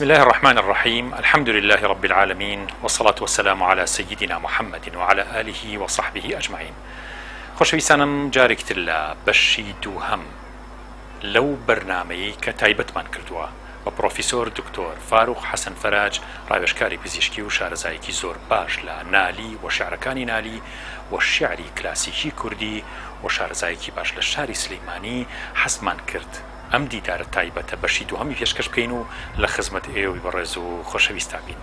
بسم الله الرحمن الرحيم. الحمد لله رب العالمين، والصلاة والسلام على سيدنا محمد وعلى آله وصحبه أجمعين. خۆشەویستانم جارێکتر لە بەشی دووهەم لەو بەرنامەیەی کە تایبەتمان کردووە بە پرۆفیسۆر دکتۆر فاروق حەسەن فەراج، ڕاوێژکاری پزیشکی و شارەزایەکی زۆر باش لە نالی و شێعرەکانی نالی و شێعری کلاسیکی کوردی و شارەزایەکی باش لە شاری سلەیمانی، حەزمان کرد ئەم دیدارە تایبەتە بەشی دووهەمی پێشکەش بکەین و لە خزمەت ئێوەی بەڕێز و خۆشەویستا بین.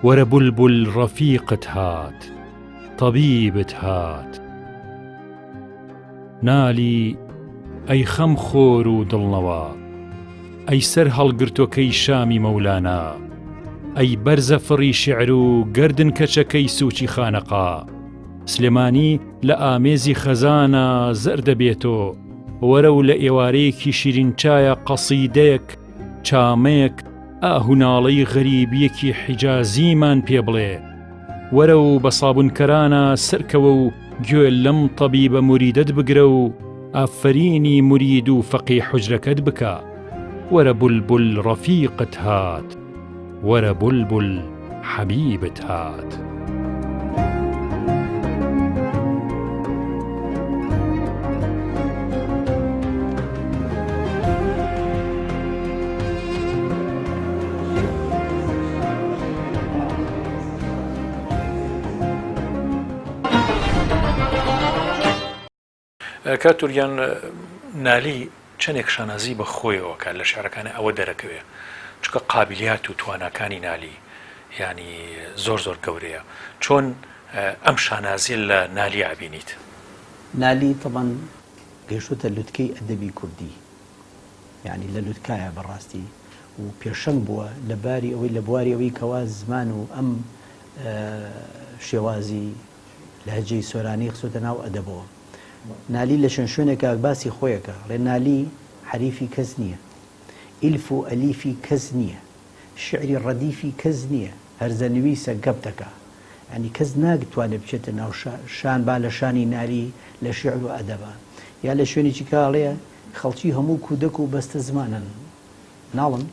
وەرە بولبول ڕەفیقت هات، طەبیبت هات، نالی ئەی خەم خۆر و دڵنەوە، ئەی سەر هەڵگرتوەکەی شامی مەولانا، ئەی بەرزە فڕی شیعر و گەردن کەچەکەی سووچی خانەقا، سلێمانی لە ئامێزی خەزانە زەر دەبێتۆ، وەرە و لە ئێوارەیەکی شیرینچایە قەسیدەیەک چامەیەک ئاهوناڵەی غەریبیەکی حیجازیمان پێ بڵێ، وەرە و بە سابونکەرانە سەرکەوە و گوێ لەم تەبیبە موریدت بگرە و ئافرینی مرید و فەقی حوجرەکەت بکە. وەرە بولبول ڕەفیقت هات، وەرە بولبول حەبیبت هات. کاتوریان نالی چەندێک شانازی بە خۆیەوە کە لە شێعرەکانی ئەوە دەرەکەوێ، چکە قابلیات و تواناکانی نالی ینی زۆر زۆر گەورەیە. چۆن ئەم شانازی لە نالی ئابینیت؟ نالی طبعا گەیشتوتە لوتکەی ئەدەبی کوردی، یعنی لە لوتکایە بەڕاستی و پێشەنگ بووە لە باری ئەوەی لە بواری ئەوەی کەوا زمان و ئەم شێوازی لەهجەی سۆرانی خچۆتە ناو ئەدەبەوە. نالی لە شوێن شوێنێکە باسی خۆیەکە، ڕێ نالی حریفی کەس نییە، ئیلف و ئەلیفی کەس نییە، شعری ڕەدیفی کەس نییە، هەرزەنویسە گەبتەکە، ینی کەس ناگتوانێت بچێتە ناو شان با لە شانی نالی لە شعر و ئەدەبە. یا لە شوێنێکی کاڵەیە خەڵکی هەموو کودک و بەستە زمانن ناڵن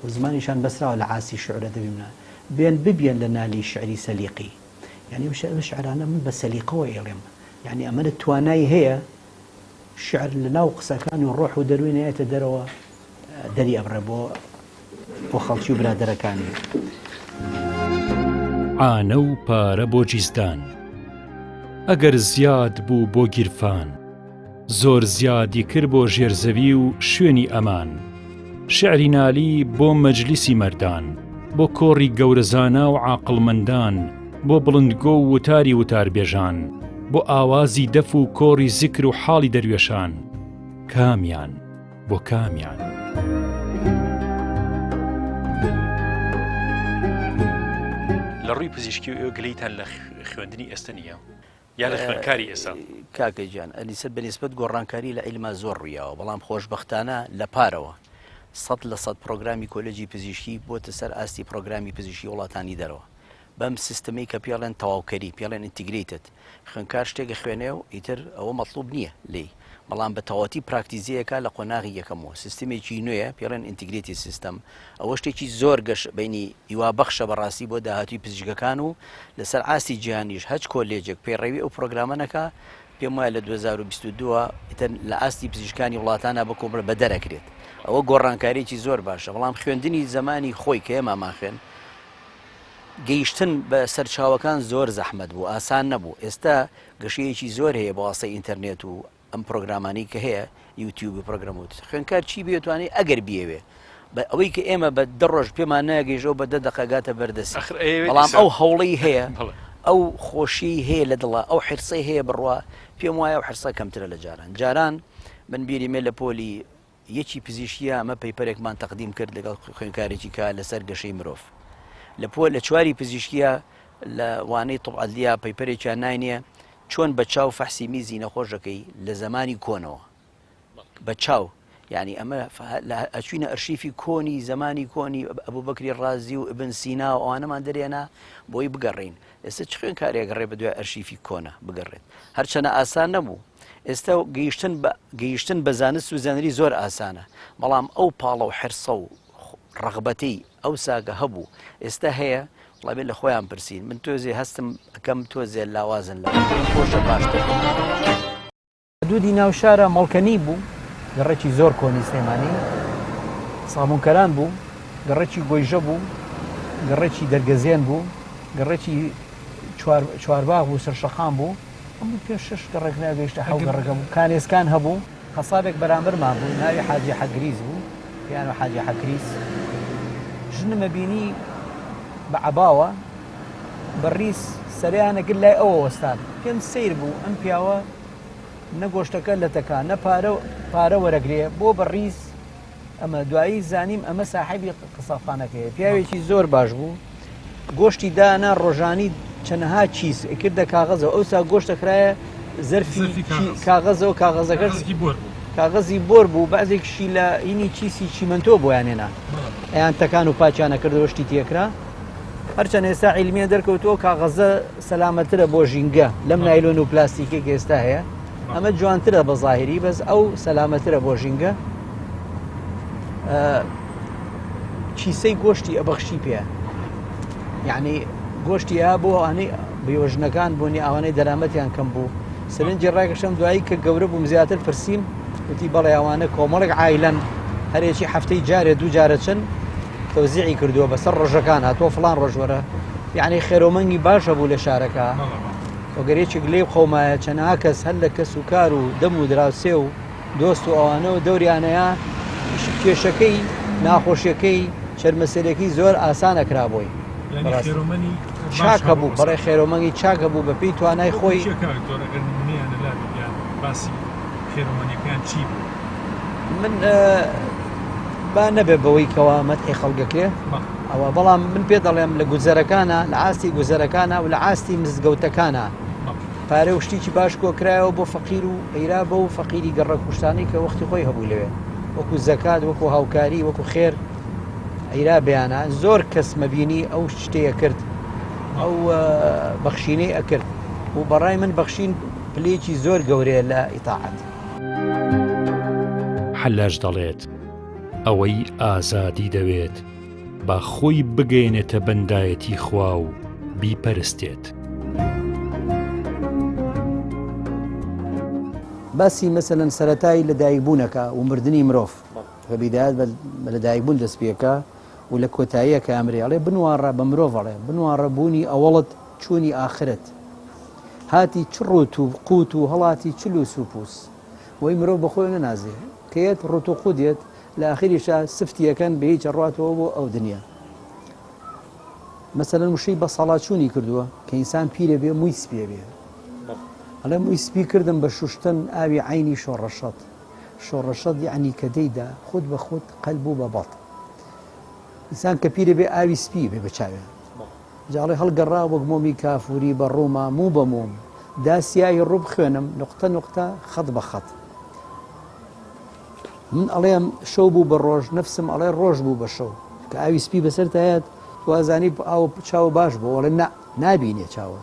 و زمانیشان بەسراوە لە عاسی شعرە دەبیمە بێن ببیان لە نالی شعری سەلیقی، یعنی شعرانە من بە سەلیقەوە ئێڵێم، یعنی ئەمە توانای هەیە شعر لە ناو قسەکانی و ڕۆح و دەروێنێتە دەرەوە دەری ئەبڕێ بۆ خەڵکی و برادەرەکانی. عانە و پارە بۆ جیزدان، ئەگەر زیاد بوو بۆ گیرفان، زۆر زیادی کرد بۆ ژێرزەوی و شوێنی ئەمان، شعری نالی بۆ مەجلیسی مەردان، بۆ کۆڕی گەورەزانە و عاقڵمەندان، بۆ بڵندگۆ و وتاری وتاربێژان، بۆ ئاوازی دەف و کۆڕی زیکر و حاڵی دەروێشان، کامیان بۆ کامیان. لە ڕووی پزیشکی و ئێوە گلەیتان لە خوێندنی ئێستا نییە یا لە خوێندکاری ئێستا؟ کاکە گیان ئەلیسەر بەنسبەت گۆڕانکاری لە عیلما زۆر ڕوویاوە، بەڵام خۆشبەختانە لە پارەوە 100% پرۆگرامی کۆلێجی پزیشکی بۆتە سەر ئاستی پرۆگرامی پزیشکی وڵاتانی دەرەوە بەم سیستەمەی کە پێڵێن تەواوکەری، پێڵێن ئینتیگریتد، خوێندکار شتێکە خوێنێ و ئیتر ئەوە مەطلوب نییە لێی، بەڵام بە تەواتی پراکتیزیەکە لە قۆناغی یەکەمەوە سیستەمێکی نوێیە پێڵێن ئینتیگریتی سیستەم. ئەوە شتێکی زۆر گەشت بینی هیوا بەخشە بەڕاستی بۆ داهاتوی پزیشکەکان و لەسەر ئاستی جیهانیش هەچ کۆلێجێک پێڕەوی ئەو پرۆگرامەنەکە پێم وایە لە 2022 ئیتر لە ئاستی پزیشکانی وڵاتانە بە کۆمەڵ بەدەرەکرێت. ئەوە گۆڕانکاریی زۆر باشە، بەڵام خوێندنی زمانی خۆی کە ئێمەمان خوێن گەیشتن بە سەرچاوەکان زۆر زەحمەت بوو، ئاسان نەبوو. ئێستا گەشەیەکی زۆر هەیە بە واسطەی ئینتەرنێت و ئەم پرۆگرامانی کە هەیە یوتیوب پرۆگراموت، خوێندکار چی بێتوانێت ئەگەر بیەوێ بە ئەوەی کە ئێمە بە 10 ڕۆژ پێمان ناگەیژەوە بە 10 دقەگاتە بەردەسی، بەڵام ئەو هەوڵی هەیە، ئەو خۆشی هەیە لە دڵە، ئەو حرسەی هەیە بڕوا، پێم وایە ئەو حرسە کەمترە لە جاران من بیری مێ لە پۆلی یەکی پزیشکیە ئەمە پەیپەرێکمان تەقدیم کرد لەگەڵ خوێندکارێکی کا لەسەر گەشەی مرۆڤ لە چواری پزیشکیە لە وانەی تڵعەدلیە پەیپەرێکیان ناینێ چۆن بە چاو فەحسی میزی نەخۆشەکەی لە زمانی کۆنەوە بە چاو، يعني ئەمە ئەچوینە ئەرشیفی کۆنی زمانی کۆنی ئەبوو بەکری ڕازی و ئبن سینا و ئەوانەمان دەرێنا بۆی بگەڕین. ئێستا چ خوێن کارێگەڕێ بە دوای ئەرشیفی کۆنە بگەڕێت هەرچەنە ئاسان نەبوو. ئێستا گەیشتن بە زانست و زانری زۆر ئاسانە، بەڵام ئەو پاڵە و حرسە و ڕغبەتی ئەو ساگە هەبوو ئێستا هەیە. وڵابێت لە خۆیان پرسین من تۆزێ هەستم ئەەکەم تۆزێ لاوازن لە خۆشە باشتر. دوودی ناو شارە مەڵکەنی بوو، گەڕێکی زۆر کۆنی سلێمانی، سامونکەران بوو، گەڕێکی گۆیژە بوو، گەڕێکی دەرگەزێن بوو، گەڕێکی چوارباغ بوو، سەرشەخان بوو، ئەموو پێش 6 گەڕێک ناگەیشتە 7 گەڕەکە بوو. کانێسکان هەبوو، خەسابێک بەرامبەرمان بوو ناوی حاجی حەگریز بوو، یان حاجی حەکریس. ژنمە بینی بە عەباوە بەڕیس سەریانە گر لای ئەوە وەستان، پێم سیر بوو ئەم پیاوە نەگۆشتەکە لە تەکان نە پارە وەرەگرێ بۆ بەڕیس. ئەمە دوایی زانیم ئەمە ساحیبی قسەخانەکەیە، پیاوێکی زۆر باش بوو، گۆشتی دانا ڕۆژانی چەندەها چیز کردە کاغەزەوە. ئەوسا گۆشتەکرایە زەرفی کاغەزەوە، کاغەزەکە کاغەزی بۆر بوو، بەعزێکشی لە ئینی چیسی چیمەنتۆ بۆیانێنا ئەیان تەکان و پاچیانە کردەوە شتی تێکرا. هەرچەند ئێستا عیلمیە دەرکەوتەوە کاغەزە سەلامەترە بۆ ژینگە لەم نایلۆن و پلاستیکێک ئێستا هەیە، ئەمە جوانترە بە زاهری، بەس ئەو سەلامەترە بۆ ژینگە. چیسەی گۆشتی ئەبەخشی پێ، یعنی گۆشتی یا بۆ ئەوانەی بێوەژنەکان بوونی ئەوانەی دەرامەتیان کەم بوو. سرنجی ڕاکەشەم دوایی کە گەورە بووم زیاتر پرسییم، وتی بەڵێ ئەوانە کۆمەڵێک عایلەن، هەرێکی هەفتەی جارێ دوو جارە چن تەوزیعی کردووە بەسەر ڕۆژەکان، هاتۆ فڵان ڕۆژوەرە، یعنی خێرۆمەنگی باشە بوو لە شارەکە. وەگەرێکی لێ خۆمایە چەندها کەس هەر لە کەس و کار و دەم و دراوسێ و دۆست و ئەوانەوە دەوریانەیە کێشەکەی ناخۆشیەکەی چەرمەسەرەکەی زۆر ئاسانە کرابۆی چاکە بوو، بەڕێ خێرۆمەنگی چاکە بوو بەپێی توانای خۆی. من با نەبێ بەوەی کەوا مەدحی خەڵگەکرێ ئەوە، بەڵام من پێ دەڵێم لە گوزەرەکانە، لە ئاستی گوزەرەکانە و لە ئاستی مزگەوتەکانە پارێ و شتێکی باش کۆکرایەوە بۆ فەقیر و ئەیرا بە و فەقیری گەڕە کوشتانی کە وەختی خۆی هەبوو لەوێ، وەکو زەکات، وەکو هاوکاری، وەکو خێر ئەیرا بەیانە. زۆر کەس مەبینی ئەو شتەیە کرد، ئەو بەخشینەی ئەکرد و بەڕای من بەخشین پلێکی زۆر گەورەیە لە ئیتاعەت. حەلاج دەڵێت ئەوەی ئازادی دەوێت با خۆی بگەێنێتە بەندایەتی خوا و بیپەرستێت. باسی مەسەلەن سەرەتایی لەدایکبوونەکە و مردنی مرۆڤ کە بیدایەت بە لەدایکبوون دەست پێکە و لە کۆتاییەکە ئەمرێ ئەڵێ بنوارڕە بە مرۆڤەڵێ بنوارڕە بوونی ئەوەڵت چوونی ئاخرت، هاتی چ ڕوت و قوت و هەڵاتی چل و سوپوس، وەی مرۆڤ بەخۆی نەنازێ کەیەت ڕوت و قودێت لە ئاخریشا سفتیەکەن بە هیچ ڕاتەوە بۆ ئەو دنیا. مەسەلەن وشەی بە سەڵاتچوونی کردووە کە ئینسان پیرە بێ مووی سپێ بێ، ئەڵێ مووی سپی کردم بە شوشتن ئاوی عینی شۆڕەشەت. شۆڕەشەت یعنی کە دەیدا خود بە خود قەلب و بە بەڵ. ئینسان کە پیرە بێ ئاوی سپی بێ بە چاوێ، جاڵێ هەڵگەڕا وەک مۆمی کافوری بە ڕووما موو بە موم، دا سیایی ڕوو بخوێنم نقطە نقطە خەت بە خەت. من ئەڵێم شەو بوو بە ڕۆژ، نەفسم ئەڵێ ڕۆژ بوو بە شەو، کە ئاوی سپی بەسەر تایەت توازانی ئاو چاو باش بوو، ئەڵێ نابینێ چاوە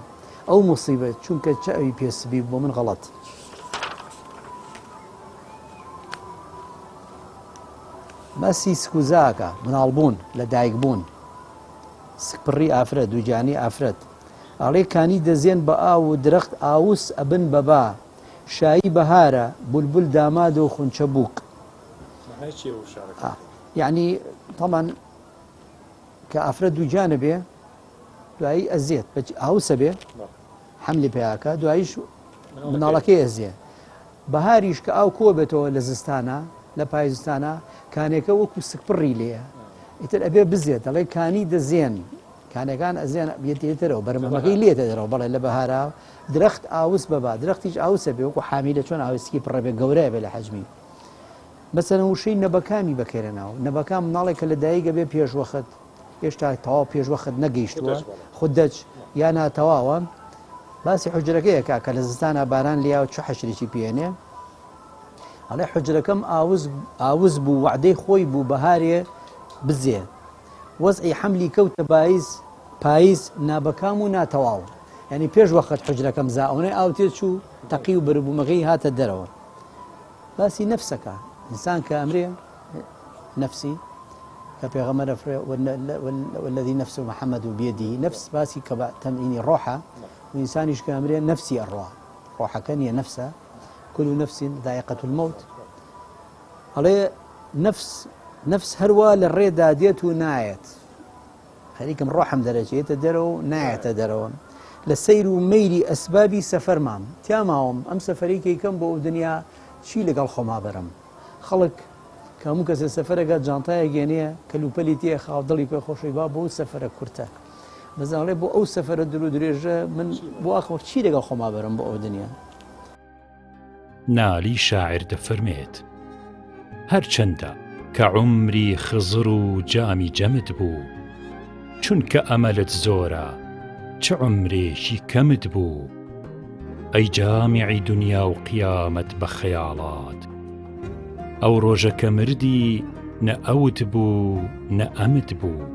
ئەو موسیبەت چونکە چاوی پێسبی بۆ من غەڵەت. باسی سکوزاکە مناڵبوون لە دایکبوون، سکپڕی ئافرەت دووجانی ئافرەت، ئەڵێ کانی دەزێن بە ئاو و درەخت ئاووس ئەبن بەبا، شایی بەهارە بولبول دامادە و خونچە بووک. یعنی طبعا کە ئافرەت دووجانە بێ دوایی ئەزیێت ئاوسە بێ حملی پێیاکە، دواییش مناڵەکەی ئەزیێ. بەهاریش کە ئاو کۆ بێتەوە لە زستانە لە پای زستانە کانێکە وەکو سکپڕی لێە ئیتر ئەبێ بزێت، دەڵێ کانی دەزێن کانەکان ئەزیێن بێتێتەرەوە بەرمەمەکەی لێتە دەرەوە، بەڵێ لە بەهارا درەخت ئاوس بەبا، درەختیش ئاوسە بێ وەکو حامیلە چۆن ئاوسکی پڕەبێ گەورەیە بێ لە حەجمی. مەسەلەن وشەی نەبەکانی بەکێرەناوە، نەبەکان مناڵێک کە لە دایکە بێ پێشوەخت هێشتا تەواو پێشوەخت نەگەیشتووە خوددەچ یا ناتەواوە، باسی حوجرەکەیەکە کە لە زستانە باران لیا و چ حەشرێکی پێێنێ، ئەڵێ حجرەکەم ئاوز بوو وعدەی خۆی بوو بەهارێ بزێ وەزعی حەملی کەوتە پاییز نابەکام و ناتەواو یعنی پێش وەخت حجرەکەم زاونەی ئاو تێ چوو تەقی و بەربوومەغی هاتە دەرەوە باسی نەفسەکە ئینسان کە ئەمرێ نفسی کە پێغەمبەر فرێ والذي نفس محمد بيده نفس باسی کە بە تەمئینی ڕۆحە و ئینسانیش کە ئەمرێ نفسی ئەڕوا ڕۆحەکە نیە نفسە كل نفس ذائقة الموت ئەڵێ نفس هەروە لە ڕێدا دێت و نایەت خەریکم ڕۆحم دەرەچێتە دەرەوە نایەتە دەرەوە لە سەیر و مەیری ئەسبابی سەفەرمام تیاماوم ئەم سەفەرێکی کەم بۆ ئەو دنیا چی لەگەڵ خۆما بەرم خەڵک کە هەموو کەسە سەفەرەکە جانتایە گێنەیە کەلوپەلی تێ خاو دڵی پێ خۆشەوی با بۆ ئەو سەفەرە کورتە بەزانڵێ بۆ ئەو سەفەرە دوور و درێژە من بۆ ئاخۆ چی لەگەڵ خۆما بەرم بۆ ئەو دنیا نالی شاعر دەفەرمێت هەرچەندە کە عومری خزر و جامی جەمت بوو چونکە ئەمەلت زۆرە چ عمرێکی کەمت بوو ئەی جامیعی دنیا و قیامەت بە خەیاڵات ئەو ڕۆژە کە مردی نە ئەوت بوو نە ئەمت بوو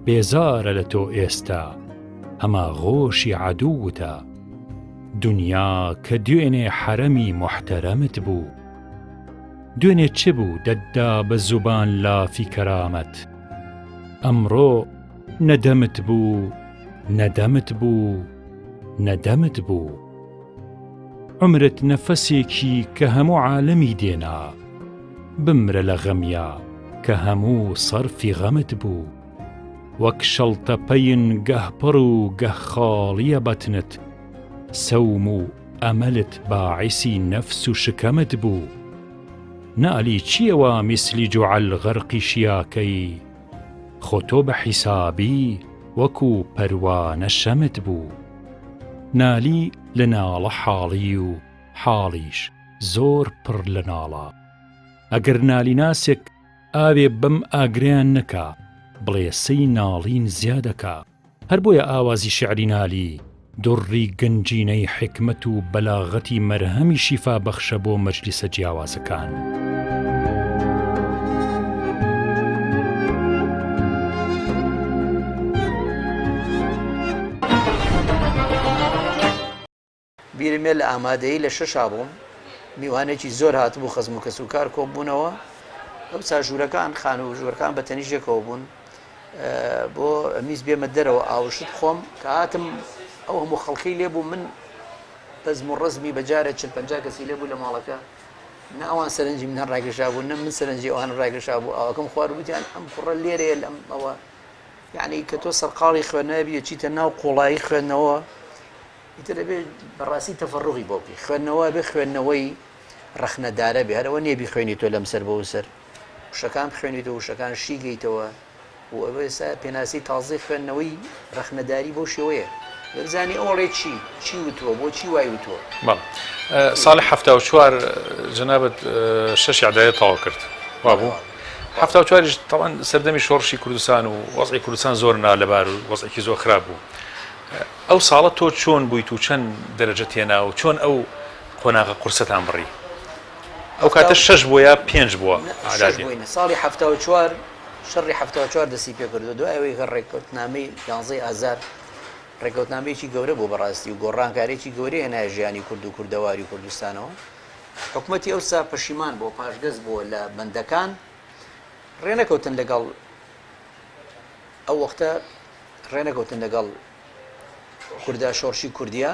بێزارە لە تۆ ئێستا ئەما غۆشی عەدووتە دنیا کە دوێنێ حەرەمی محتەرەمت بوو دوێنێ چ بوو دەتدا بە زوبان لافی کەرامەت ئەمڕۆ نەدەمت بوو نەدەمت بوو نەدەمت بوو عمرت نەفەسێکی کە هەموو عالەمی دێنا بمرە لە غەمیا کە هەموو سەرفی غەمت بوو وەک شەڵتەپەین گەهپڕ و گەهخاڵیە بەتنت سەوم و ئەمەلت باعیسی نەفس و شکەمت بوو نالی چیەوە میسلی جوعەل غەرقی شیاکەی خۆ تۆ بە حیسابی وەکو پەروانە شەمت بوو نالی لە ناڵە حاڵی و حاڵیش زۆر پڕ لە ناڵە ئەگەر نالی ناسێک ئاوێ بەم ئاگریان نەکا بڵێسەی ناڵین زیادەکە هەر بۆیە ئاوازی شعری نالی دوڕی گەنجینەی حکمت و بەلاغەتی مەرهەمی شیفا بەخشە بۆ مەجلیسە جیاوازەکان بیرمێ لە ئامادەیی لە شەشا بووم میوانێکی زۆر هاتبوو خەزم و کەس و کار کۆبوونەوە ئەو ساژوورەکان خان و ژوورەکان بە تەنیژێکەوە بوون بۆ میز بێمە دەرەوە ئاوشت خۆم کە هاتم ئەو هەموو خەڵکی لێبوو من بەزم و ڕزمی بەجارێت 40-50 کەسی لێبوو لە ماڵەکە نە ئەوان سەرنجی من هەر ڕایگەشا بوو نە من سەرنجی ئەوان ڕایگەشا بوو ئەوەکەم خواروتیان ئەم کوڕە لێرەیە لەم ئەوە یعنی کە تۆ سەرقاڵی خوێنەبی چیتە ناو قوڵایی خوێندنەوە ئیتر دەبێ بەڕاستی تەفەڕوغی بۆ بکەی خوێندنەوە بێ خوێندنەوەی ڕەخنەدارە بێ هەرەوە نییە بیخوێنی تۆ لەم سەر بەو سەر وشەکان بخوێنیتەوە وشەکان شیگەیتەوە و ئەوە ئێستا پێناسی تازەی خوێندنەوەی ڕەخنەداری بۆ شێوەیە بزانی ئەوڵێ چی وتووە بۆ چی وای وتووە ساڵی 74 جەنابەت 6 عدایە تەواو کرد وابوو 74 تەوان سەردەمی شۆڕشی کوردستان و وەزعی کوردستان زۆر نا لەبار و وەزعێکی زۆر خراپ بوو ئەو ساڵە تۆ چۆن بوویت و چەند دەرەجە تێنا و چۆن ئەو قۆناغە قورسەتان بڕی ئەو کاتە 6 بووە یا 5 بووە ساڵی 74 شەڕی 74 دەستی پێ کردو دوای ئەوەی کە ڕێککەوتنامەی 11 ئازار ڕێککەوتنامەیەکی گەورە بوو بەڕاستی و گۆڕانکارێکی گەورەی هێنایە ژیانی کورد و کوردەواری کوردستانەوە حکوومەتی ئەوسا پەشیمان بۆ پاشگەز بووە لە بەندەکان ڕێنەکەوتن لەگەڵ ئەو وەختە ڕێنەکەوتن لەگەڵ کوردە شۆڕشی کوردیا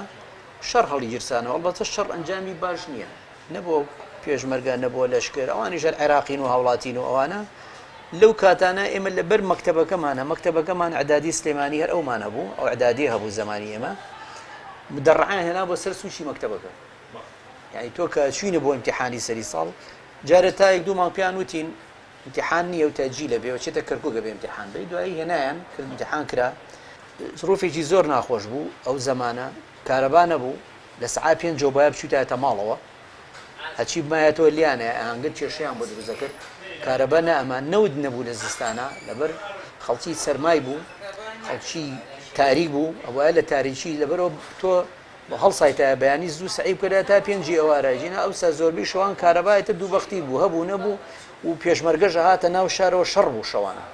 شەڕ هەڵی گیرسانەوە ئەڵبەتە شەڕ ئەنجامی باش نییە نەبووە پێشمەرگە نەبووە لەشکر ئەوانی ژەر عێراقین و هەوڵاتین و ئەوانە لەو کاتانە ئێمە لەبەر مەکتەبەکەمان عەدادی سلێمانی هەر ئەومانە بوو ئەو عەدادی هەبوو زەمانی ئێمە مدەڕعان هێنا بۆ سەر سوشی مەکتەبەکە یعنی تۆ کە چوینە بۆ ئیمتیحانی سەری ساڵ جارە تا یەک دوو مانگ پێیان وتین ئیمتیحان نییە و تەجیلە بێ چێتە کەرکووکە بێ ئیمتیحان بێ دوایی هێنایان کرد ئیمتیحان کرا ظروفێکی زۆر ناخۆش بوو ئەو زەمانە کارەبا نەبوو لە سەعات 5 بایە بچووتایەتە ماڵەوە هەچی بمایەتەوە لیانە ئەهەنگەت کێشەیان بۆ دروست دەکرد کارەبا نە ئەمان نەود نەبوو لە زستانە لەبەر خەڵکی سەرمای بوو خەڵکی تاریک بوو ئەوە لە تاریکی لەبەرەوە تۆ بە هەڵسایتە بەیانی زوو سعی بکرێت تا پێنجی ئەوارەژینە ئەوسا زۆربەی شەوان کارەبایەتە دووبەختی بوو هەبوو نەبوو و پێشمەرگەژە هاتە ناو شارەوە شەڕ بوو شەوانە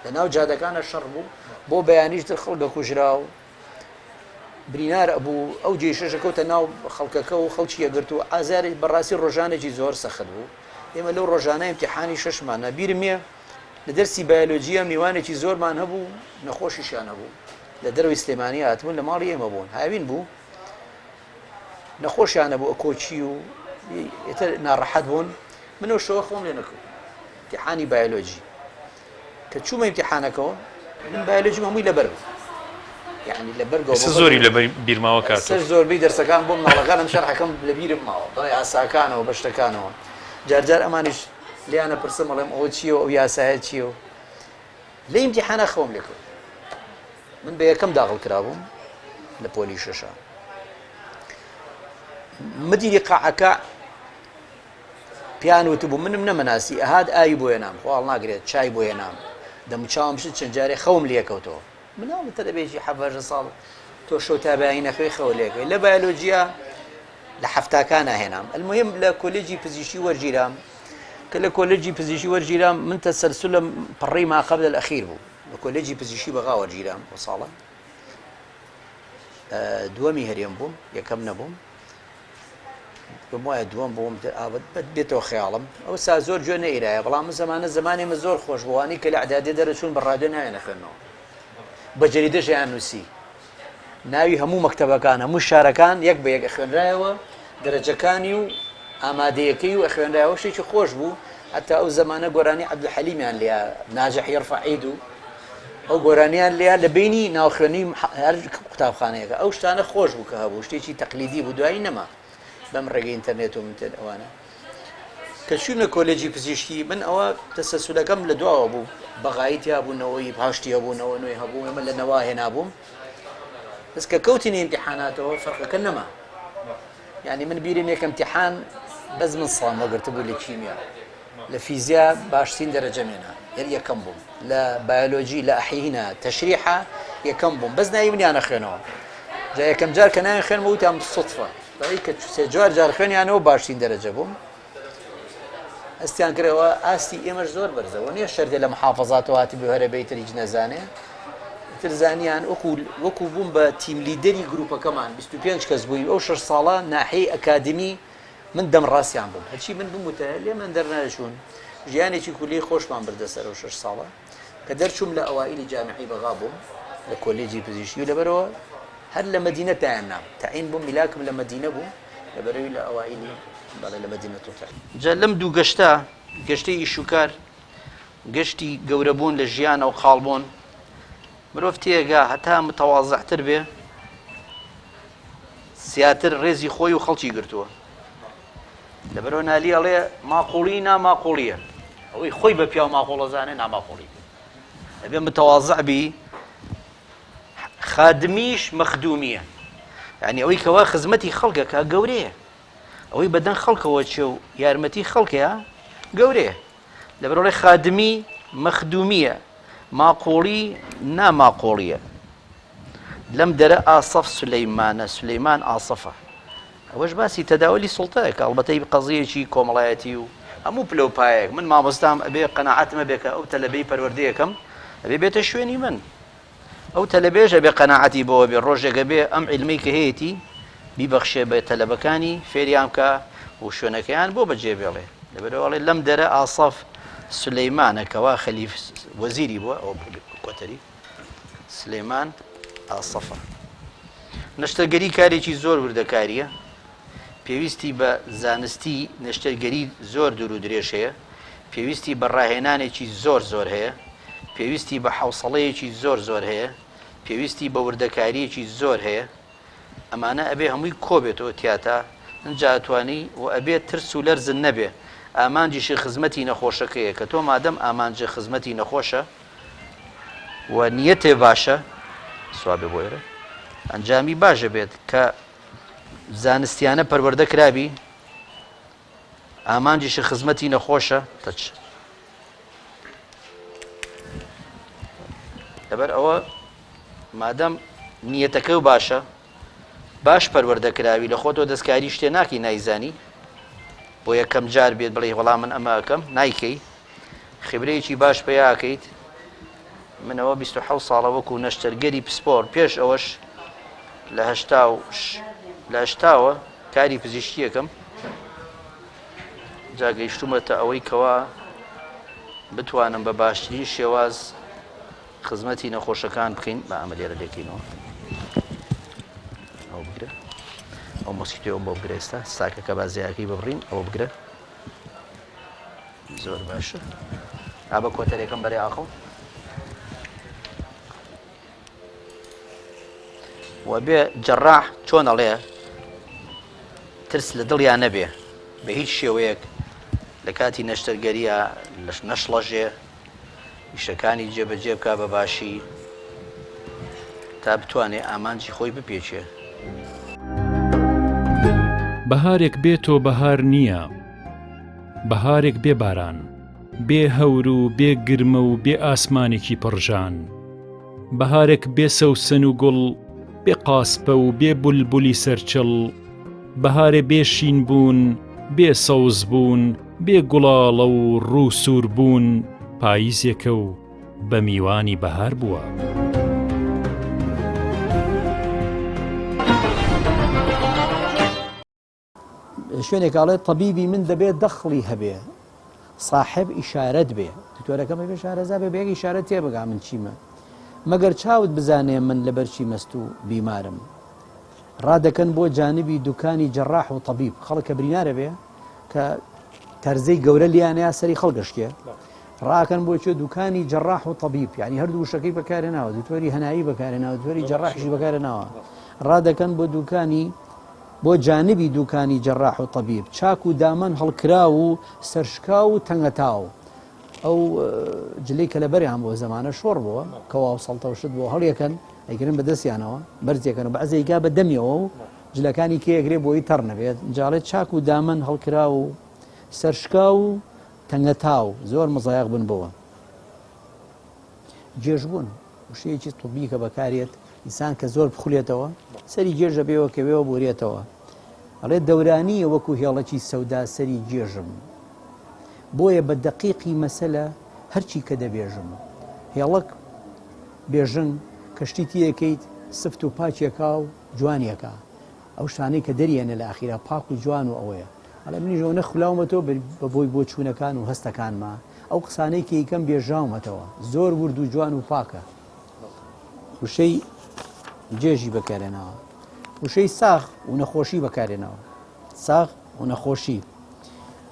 لە ناو جادەکانە شەڕ بوو بۆ بەیانیش تر خەڵکە کوژرا و برینار ئەبوو ئەو جێشەشە کەوتە ناو خەڵکەکە و خەڵکی ئەگرت و ئازاری بەڕاستی ڕۆژانێکی زۆر سەخت بوو ئێمە لەو ڕۆژانە ئیمتیحانی شەشمانە بیرمێ لە دەرسی بایۆلۆجیە میوانێکی زۆرمان هەبوو نەخۆشیشان هەبوو لە دەرەوەی سلێمانی هاتبوون لە ماڵی ئێمە بوون هاوین بوو نەخۆشیانە بوو ئەکۆچی و ئێتر ناڕەحەت بوون منەوە شەوە خۆم لێ نەکەوت ئیمتیحانی بایۆلۆجی کە چوومە ئیمتیحانەکەەوە من بایۆلۆجیم هەمووی لەبەر بوو یعنی لەبەرگەوە زۆری لە بیرماوە کات سەر زۆربەی دەرسەکان بۆ مناڵەکانم شەرحەکەم لە بیرم ماوە بەڵێ ئاساکانەوە بەشتەکانەوە جارجار ئەمانیش لیانە پرسم بەڵێم ئەوە چییە ئەو یاسایە چییە و لە ئیمتیحانە خەوم لێکەوت من بە یەکەم داخڵ کرابووم لە پۆلی شەشە مدیری قاعەکە پیان وتبوو منم نەمەناسی ئەهات ئاوی بۆ هێنام خۆڵ ناگرێت چای بۆ هێنام دەموچاوم شت چەند جارێ خەوم لێکەوتەوە مناڵ تەلەبێژی حەڤەژە ساڵ تۆ شەو تابایی نەخوێ خەو لێکەوەی لە بایۆلۆجیە لە حەفتاکان هێنام المهم لە کۆلێجی پزیشکی وەرگیرام کە لە کۆلێجی پزیشکی وەرگیرام من تەسەلسولم پڕی ما قبل الأخير بوو لە کۆلێجی پزیشکی بەغا وەرگیرام بۆ ساڵە دووەمی هەرێم بووم یەکەم نەبووم بم وایە دووەم بووم بێتەوە خەیاڵم ئەو سا زۆر جوێ نەئیرایە بەڵام زمانە زمانێمە زۆر خۆش بووانی کە لە عەدادێ دەرەچوون بە ڕادیۆ نایە نەخوێنەوە بە جەریدەشیان نووسی ناوی هەموو مەکتەبەکان هەموو شارەکان یەک بە یەک ئەخوێنرایەوە دەرەجەکانی و ئامادەیەکەی و ئەخوێنرایەوە شتێکی خۆش بوو حتا ئەو زمانە گۆرانی عەبدولحەلیمیان لێیە ناجح یەرفع عید و ئەو گۆرانیان لێیە لە بینی ناوخوێنی هەر قوتابخانەیەەکە ئەو شتانە خۆش بوو کە هەبوو شتێکی تەقلیدی بوو دوایی نەما بەم ڕێگەی ئینتەرنێت و منتر ئەوانە کە چوونە کۆلێجی پزیشکی من ئەوە تەسەسولەکەم لە دواوە بوو بەغاییتی هەبوونەوەی پاشتی هەبوونەوە نوێی هەبوو ئێمە لە نەوا هێنابووم بەس کە کەوتینە ئیمتیحاناتەوە فەرقەکە نەما یعنی من بیرم یەک ئیمتیحان بەس من ساڵم وەگرتە بوو لە کیمیا لە فیزیا باشترین دەرەجە مێنا یەکەم بووم لە بایۆلۆجی لە ئەحیینە تەشریحە یەکەم بووم بەس ناوی منیان نەخوێنەوە جا یەکەم جار کە ناوی خوێنمە وتیان سوتفە بەڵی کە سێ جوار جار خوێنیانەوە باشترین دەرەجە بووم ئەستیان کرەوە ئاستی ئێمەش زۆر بەرزەوە نییە شەردێ لە محافەزاتەوە هاتی بێ هەرە بەیتریج نەزانێ ترزانیان وەکو بووم بە تیم لیدەری گروپەکەمان 25 کەس بووی ئەو 6 ساڵە ناحەی ئەکادمی من دەم ڕاستیان بووم هەرچی من بموتە لێ من دەرنەچوون ژیانێکی کولی خۆشمان بردەسەر ئەو 6 ساڵە کە دەرچووم لە ئەوائیلی جامعی بەغا بووم لە کۆلێجی پزیشکی و لەبەرەوە هەر لە مەدینە تایانام تەعین بووم میلاکم لە مەدینە بوو لەبەرەوەی لە ئەوائیلی بەڵێ لە مەدینە تۆتە جا لەم دوو گەشتە گەشتەی ئیشوکار گەشتی گەورەبوون لە ژیانە و خاڵبوون مرۆڤ تێگا هەتا متەواضعتر بێ زیاتر ڕێزی خۆی و خەڵکی گرتووە لەبەرەوە نالی ئەڵێ ماقوڵی ناماقوڵیە ئەوەی خۆی بە پیا و ماقوڵەزانێ ناماقوڵی ئەبێ متەواضع بی خادمیش مەخدومیە یعنی ئەوەی کەوا خزمەتی خەڵکەکە گەورەیە ئەوەی بەدەن خەڵکەوە چێ و یارمەتی خەڵکەیە گەورەیە لەبەرەوەی خادمی مەخدومیە ماقوڵی ناماقوڵیە لەم دەرە ئاسەف سولەیمانە سولەیمان ئاسەفە ئەوەش باسی تەداولی سوڵتەیەکە ئەڵبەتەی قەزیەکی کۆمەڵایەتی و هەموو پلەپایەک من مامۆستام ئەبێ قەناعەتمە بێکە ئەو تەلەبەی پەروەردەیەکەم ئەبێ بێتە شوێنی من ئەو تەلەبێژ ئەبێ قەناعەتی بۆەوە بێ ڕۆژێکە بێ ئەم عیلمەی کە هەیەی بیبەخشێ بە تەلەبەکانی فێریان کە و شوێنەکەیان بۆ بەجێبێڵێ لەبەرەوەڵێ لەم دەرە ئاسەف سولەیمانەکەوا خەلیف وەزیری بووە ئەو کۆتەری سلێمان ئاسەفە نەشتەرگەری کارێکی زۆر وردەکاریە پێویستی بە زانستی نەشتەرگەری زۆر دوور و درێژ هەیە پێویستی بە ڕاهێنانێکی زۆر زۆر هەیە پێویستی بە حوسڵەیەکی زۆر زۆر هەیە پێویستی بە وردەکاریەکی زۆر هەیە ئەمانە ئەبێ هەمووی کۆبێتەوە تیاتە ئەنجاتوانی و ئەبێت ترس و لەرزن نەبێ ئامانجیشی خزمەتی نەخۆشەکەیە کە تۆ مادەم ئامانجە خزمەتی نەخۆشە و نیەتێ باشە سوابێ بۆ ئێرە ئەنجامی باشە بێت کە زانستیانە پەروەردە کرابی ئامانجیشی خزمەتی نەخۆشە تەچ لەبەر ئەوە مادەم نیەتەکە و باشە باش پەروەردەکراوی لە خۆتۆ دەستکاری شتێ ناکەی نایزانی بۆ یەکەم جار بێت بڵێ وەڵام من ئەمە ئەەکەم نایکەی خبرەیەکی باش پێیاکەیت منەوە 27 ساڵە وەکو نەشتەرگەری پسپۆر پێش ئەوەش لە هەشتاوە کاری پزیشکیەکەم جاگەیشتومەتە ئەوەی کەوا بتوانم بە باشترین شێواز خزمەتی نەخۆشەکان بکەین بە ئەمە لێرە دەکەینەوە ئەو بگرە ئەو مۆسیقیەوە بۆ بگرە ئێستا ساکەکە بازیاکەی ببڕین ئەوە بگرە زۆر باشە ئابە کۆتەرێکم بەرێ ئاخۆ و بێ جەڕاح چۆن ئەڵێ ترس لە دڵیان نەبێ بە هیچ شێوەیەک لە کاتی نەشتەرگەریە نەشڵەژێ ئیشەکانی جێبەجێ بکا بە باشی تا بتوانێت ئامانجی خۆی بپێچێ. بەهارێک بێتۆ بەهار نییە، بەهارێک بێ باران، بێ هەور و بێ گرمە و بێ ئاسمانێکی پڕژان، بەهارێک بێ سەوسن و گوڵ، بێ قاسپە و بێ بولبولی سەرچڵ، بەهارێ بێ شین بوون، بێ سەوز بوون، بێ گوڵاڵە و ڕوو سوور بوون، پاییزێکە و بە میوانی بەهار بووە. شوێنێکاڵێت تەبیبی من دەبێت دەخڵی هەبێ صاحب ئیشارەت بێ دکتۆرەکەم بێ شارەزا بێ بێگی ئیشارەت تێبگا من چیمە مەگەر چاوت بزانێ من لەبەرچی مەست و بیمارم ڕادەکەن بۆ جانبی دوکانی جەڕاح و تەبیب خەڵکە برینارە بێ کە تەرزەی گەورە لیانەیە سەری خەڵگەشتێ ڕاکەن بۆ چێ دوکانی جەڕاح و تەبیب یعنی هەردوو وشەکەی بەکارێناوە دکتۆری هەنایی بەکارێناوە دکتۆری جەڕاحیشی بەکارێناوە ڕادەکەن بۆ دوکانی بۆ جانبی دوکانی جەڕاح و تەبیب چاک و دامەن هەڵکرا و سەرشکا و تەنگەتاو ئەو جلەی کە لە بەریان بۆ زەمانە شۆڕ بووە کەوا و سەڵتەوشت بۆ هەڵیەکەن ئەیگرن بەدەستیانەوە بەرزێکەن و بەعزەیگا بە دەمیەوە و جلەکانی کێگرێ بۆی تەڕ نەبێت جاڵێت چاک و دامەن هەڵکرا و سەرشکا و تەنگەتاو زۆر مزایق بن بەوە جێژبوون وشەیەکی توبی کە بەکارێت ئینسان کە زۆر بخولێتەوە سەری جێژە بێەوە کەوێەوە بورێتەوە ئەڵێ دەورانیە وەکو هێڵەکی سەودا سەری جێژم بۆیە بە دەقیقی مەسەلە هەرچی کە دەبێژم هێڵک بێژنگ کەشتی تیەکەیت سفت و پاچێکا و جوانیەکە ئەو شانەی کە دەریێنە لە ئاخیرا پاک و جوان و ئەوەیە ئەڵێ منیژەوە نەخلاومەتەوە بە بۆی بۆ چوونەکان و هەستەکانما ئەو قسانەی کە یکەم بێژاومەتەوە زۆر ورد و جوان و پاکە وشەی جێژی بەکارێنەوە وشەی ساغ و نەخۆشی بەکارێنەوە ساغ و نەخۆشی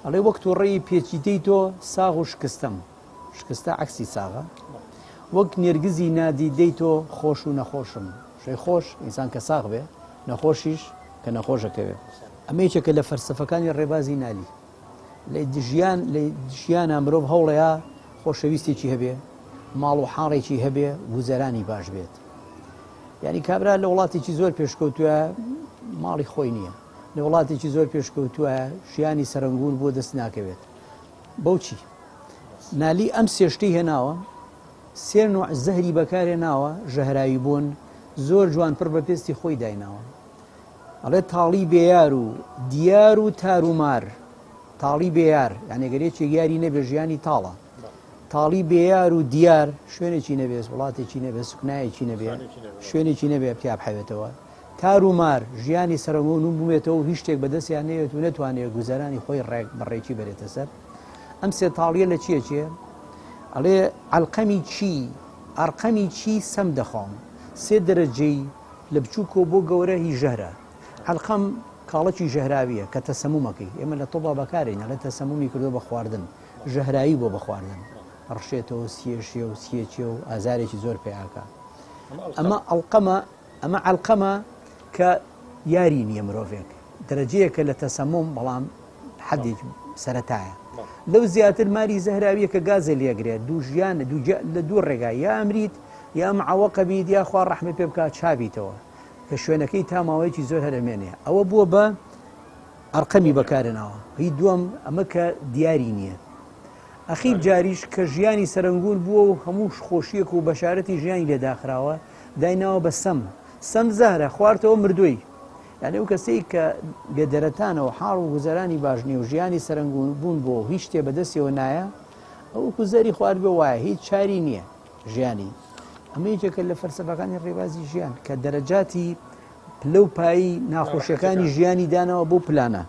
ئەڵێ وەک تووڕێی پێچیتەی تۆ ساغ و شکستم شکستە عەکسی ساغە وەک نێرگزی نادیدەی تۆ خۆش و نەخۆشم شەی خۆش ئینسان کە ساغ بێ نەخۆشیش کە نەخۆشەکەوێ ئەمە یەکێکە لە فەرسەفەکانی ڕێبازی نالی لە ژیانە مرۆڤ هەوڵەیە خۆشەویستێکی هەبێ ماڵ و حاڵێکی هەبێ گوزەرانی باش بێت یعنی کابرا لە وڵاتێکی زۆر پێشکەوتووە ماڵی خۆی نییە لە وڵاتێکی زۆر پێشکەوتووە ژیانی سەرنگون بۆ دەست ناکەوێت بەوچی نالی ئەم سێشتەی هێناوە سێ نوع زەهری بەکارهێناوە ژەهراوی بوون زۆر جوان پڕ بە پێستی خۆی دایناوە ئەڵێ تاڵی بێیار و دیار و تارومار تاڵی بێیار یعنی گەرێکی یاری نەبێ ژیانی تاڵە تاڵی بێیار و دیار شوێنێکی نەبێت وڵاتێکی نەبێت سوکنایەکی نەبێت شوێنێکی نەبێت پیاب حەوێتەوە تارومار ژیانی سەرنگون و بوومێتەوە هیچ شتێک بەدەستیان نەوێت و نەتوانێت گوزەرانی خۆی ڕێک بەڕێکی بەرێتە سەر ئەم سێ تاڵیە لە چیە ئەڵێ عەلقەمی چی ئەرقەمی چی سەم دەخۆم سێ دەرەجەی لە بچووکۆ بۆ گەورە هی ژەهرە عەلقەم کاڵەکی ژەهراویە کە تەسەمومەکەی ئێمە لە تۆبا بەکارین ئەڵێ تەسەمومی کردو بە خواردن ژەهرایی بۆ بەخواردن ڕشێتەوە سیێشیە و سیەچێ و ئازارێکی زۆر پێیاکە ئەمە عەلقەمە کە یاری نییە مرۆڤێک دەرەجەیەکە لە تەسەموم بەڵام حەدێک سەرەتایە لەو زیاتر ماری زەهراویە کە گازە لێگرێت دوو ژیان لە دوو ڕێگای یا ئەمریت یا معوەقە بیت یا خوا ڕەحمە پێ بکات چابیتەوە کە شوێنەکەی تا ماوەیەکی زۆر هەرمێنێ ئەوە بووە بە ئەرقەمی بەکارێناوە هی دووەم ئەمە کە دیاری نییە ئەخیر جاریش کە ژیانی سەرنگون بووە و هەموو خۆشیەک و بەشارەتی ژیانی لێداخراوە دایناوە بە سەم زەهرە خواردەوە مردووی یعنی ئەو کەسەی کە بێدەرەتانە و حاڵ و گوزەرانی باش نیە و ژیانی سەرنگون بوون بۆ هیچ شتێ بەدەستیەوە نایە ئەو کوزەری خوارد بێ وایە هیچ چاری نییە ژیانی ئەمە یەکێکە لە فەرسەفەکانی ڕێبازی ژیان کە دەرەجاتی لەو پایی ناخۆشیەکانی ژیانی دانەوە بۆ پلانە.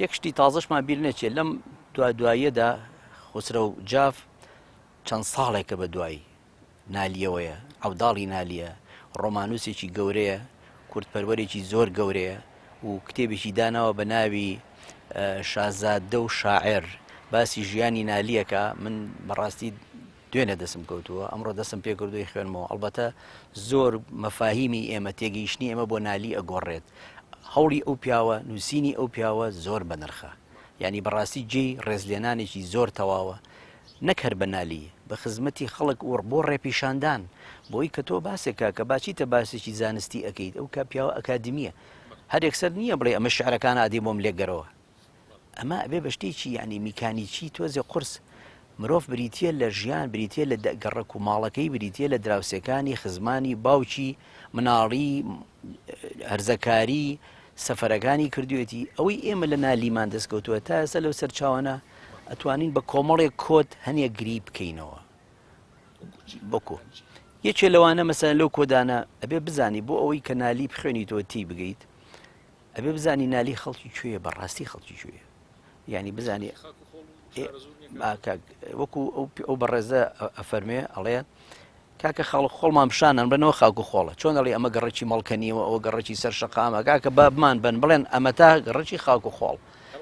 یەک شتی تازەشمان بیر نەچێت لەم دواییەدا خسرە و جاف چەند ساڵێکە بە دوایی نالیەوەیە ئەوداڵی نالیە ڕۆمانوسێکی گەورەیە کورتپەروەرێکی زۆر گەورەیە و کتێبێکی داناوە بە ناوی شازادە و شاعر باسی ژیانی نالیەکە من بەڕاستی دوێنێ دەسم کەوتووە ئەمڕۆ دەسم پێ کردوی خوێنمەوە ئەلبەتە زۆر مەفاهیمی ئێمە تێگەیشتنی ئێمە بۆ نالی ئەگۆڕێت هەوڵی ئەو پیاوە نووسینی ئەو پیاوە زۆر بەنرخە یعنی بەڕاستی جێی ڕێزلێنانێکی زۆر تەواوە نەک هەر بەنالی بە خزمەتی خەڵک و بۆ ڕێپیشاندان بۆی کە تۆ باسێکە کە باچیتە باسێکی زانستی ئەەکەیت ئەو کا پیاوە ئەکادمیە هەر یەکسەر نییە بڵێ ئەمە شعرەکان ئادی بۆم لێگەرەوە ئەمە ئەبێ بە شتێکی ینی میکانیکی تۆزێ قورس مرۆڤ بریتە لە ژیان بریتە لە گەڕک و ماڵەکەی بریتە لە دراوسەکانی خزمانی باوکی مناڵی هەرزەکاری سەفەرەکانی کردوێتی ئەوەی ئێمە لە نالیمان دەستکەوتووە تا ئێستا لەو سەرچاوانە ئەتوانین بە کۆمەڵێک کۆت هەنێ گری بکەینەوە بکو یەکێ لەوانە مەسەن لەو کۆدانە ئەبێ بزانی بۆ ئەوەی کە نالی بخوێنیتەوە تی بگەیت ئەبێ بزانی نالی خەڵکی کوێیە بەڕاستی خەڵکی کوێیە یعنی بزانی وەکو ئەو بەڕێزە ئەفەرمێ ئەڵێ کاکە خەڵک خۆڵمان بشانن بنەوە خاک و خۆڵە چۆن دەڵێ ئەمە گەڕێکی مەڵکەنیەوە ئەوە گەڕێکی سەر شەقامە کاکە بابمان بن بڵێن ئەمە تا گەڕێکی خاک و خۆڵ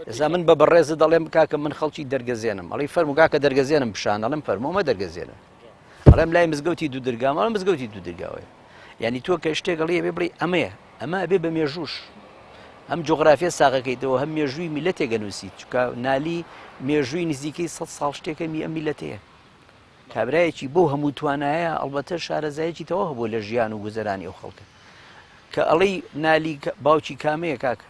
ئێستا من بە بەڕێزە دەڵێم کاکە من خەڵکی دەرگەزێنم ئەڵی فەرمو کاکە دەرگەزێنم بشان ئەڵێم فەرمومە دەرگەزێنم ئەڵێم لای مزگەوتی دوو دەرگام ئەڵێم مزگەوتی دوو دەرگاوەیە یعنی تۆ کە شتێک گەڵی ئەبێ بڵێ ئەمەیە ئەمە ئەبێ بە مێژوش ئەم جۆغرافیە ساغەکەیتەوە هەم مێژووی میلەتێکە نووسیت چکە نالی مێژووی نزیکەی 100 ساڵ شتێکەمی ئەم میلەتەیە کابرایەکی بۆ هەموو توانایە ئەڵبەتە شارەزایەکی تەواو هەبوو لە ژیان و گوزەرانی ئەو خەڵکە کە ئەڵەی نالی باوکی کامەیە کاکە